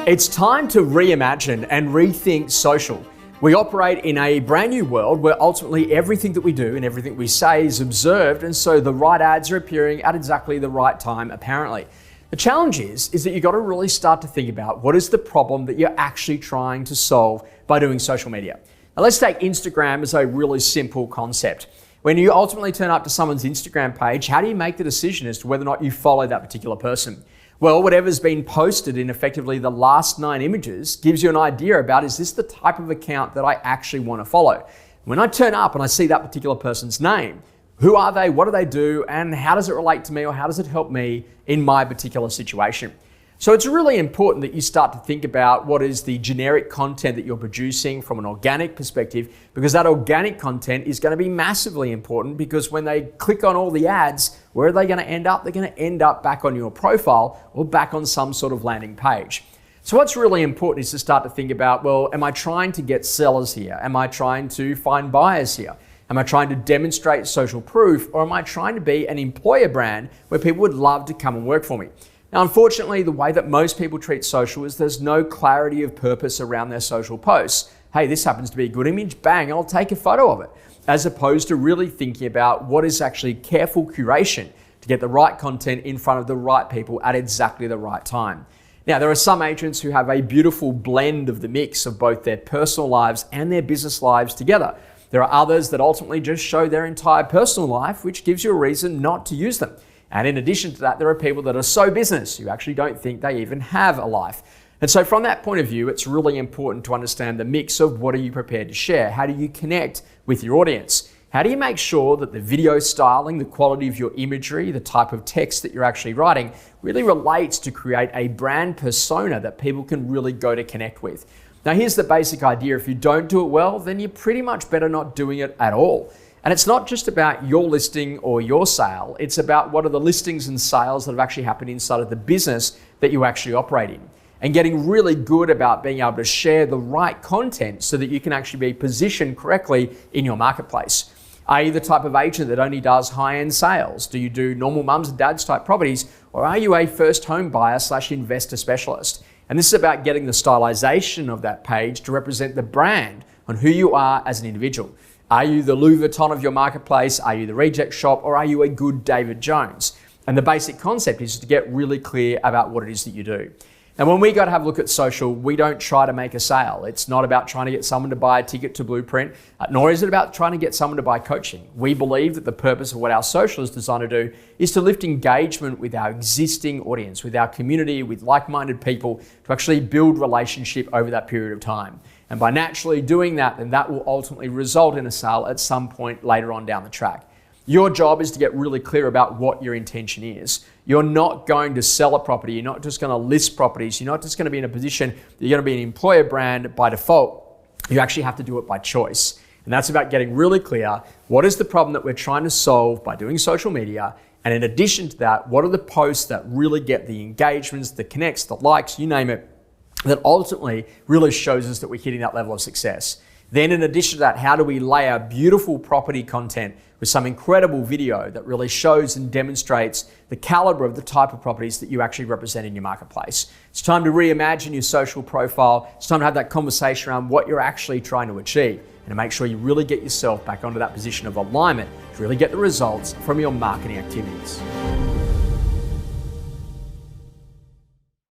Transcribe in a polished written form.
It's time to reimagine and rethink social. We operate in a brand new world where ultimately everything that we do and everything we say is observed, and so the right ads are appearing at exactly the right time, apparently. The challenge is that you've got to really start to think about what is the problem that you're actually trying to solve by doing social media. Now let's take Instagram as a really simple concept. When you ultimately turn up to someone's Instagram page, how do you make the decision as to whether or not you follow that particular person? Well, whatever's been posted in effectively the last 9 images gives you an idea about, is this the type of account that I actually want to follow? When I turn up and I see that particular person's name, who are they, what do they do, and how does it relate to me, or how does it help me in my particular situation? So it's really important that you start to think about what is the generic content that you're producing from an organic perspective, because that organic content is going to be massively important, because when they click on all the ads, where are they going to end up? They're going to end up back on your profile or back on some sort of landing page. So what's really important is to start to think about, well, am I trying to get sellers here? Am I trying to find buyers here? Am I trying to demonstrate social proof, or am I trying to be an employer brand where people would love to come and work for me? Now, unfortunately, the way that most people treat social is there's no clarity of purpose around their social posts. Hey, this happens to be a good image, bang, I'll take a photo of it. As opposed to really thinking about what is actually careful curation to get the right content in front of the right people at exactly the right time. Now, there are some agents who have a beautiful blend of the mix of both their personal lives and their business lives together. There are others that ultimately just show their entire personal life, which gives you a reason not to use them. And in addition to that, there are people that are so business, you actually don't think they even have a life. And so from that point of view, it's really important to understand the mix of what are you prepared to share? How do you connect with your audience? How do you make sure that the video styling, the quality of your imagery, the type of text that you're actually writing really relates to create a brand persona that people can really go to connect with? Now, here's the basic idea. If you don't do it well, then you're pretty much better not doing it at all. And it's not just about your listing or your sale, it's about what are the listings and sales that have actually happened inside of the business that you actually operate in. And getting really good about being able to share the right content so that you can actually be positioned correctly in your marketplace. Are you the type of agent that only does high-end sales? Do you do normal mums and dads type properties? Or are you a first home buyer / investor specialist? And this is about getting the stylization of that page to represent the brand on who you are as an individual. Are you the Louis Vuitton of your marketplace? Are you the reject shop? Or are you a good David Jones? And the basic concept is to get really clear about what it is that you do. And when we go to have a look at social, we don't try to make a sale. It's not about trying to get someone to buy a ticket to Blueprint, nor is it about trying to get someone to buy coaching. We believe that the purpose of what our social is designed to do is to lift engagement with our existing audience, with our community, with like-minded people, to actually build relationship over that period of time. And by naturally doing that, then that will ultimately result in a sale at some point later on down the track. Your job is to get really clear about what your intention is. You're not going to sell a property. You're not just going to list properties. You're not just going to be in a position that you're going to be an employer brand by default. You actually have to do it by choice. And that's about getting really clear, what is the problem that we're trying to solve by doing social media? And in addition to that, what are the posts that really get the engagements, the connects, the likes, you name it, that ultimately really shows us that we're hitting that level of success. Then in addition to that, how do we layer beautiful property content with some incredible video that really shows and demonstrates the caliber of the type of properties that you actually represent in your marketplace? It's time to reimagine your social profile. It's time to have that conversation around what you're actually trying to achieve, and to make sure you really get yourself back onto that position of alignment to really get the results from your marketing activities.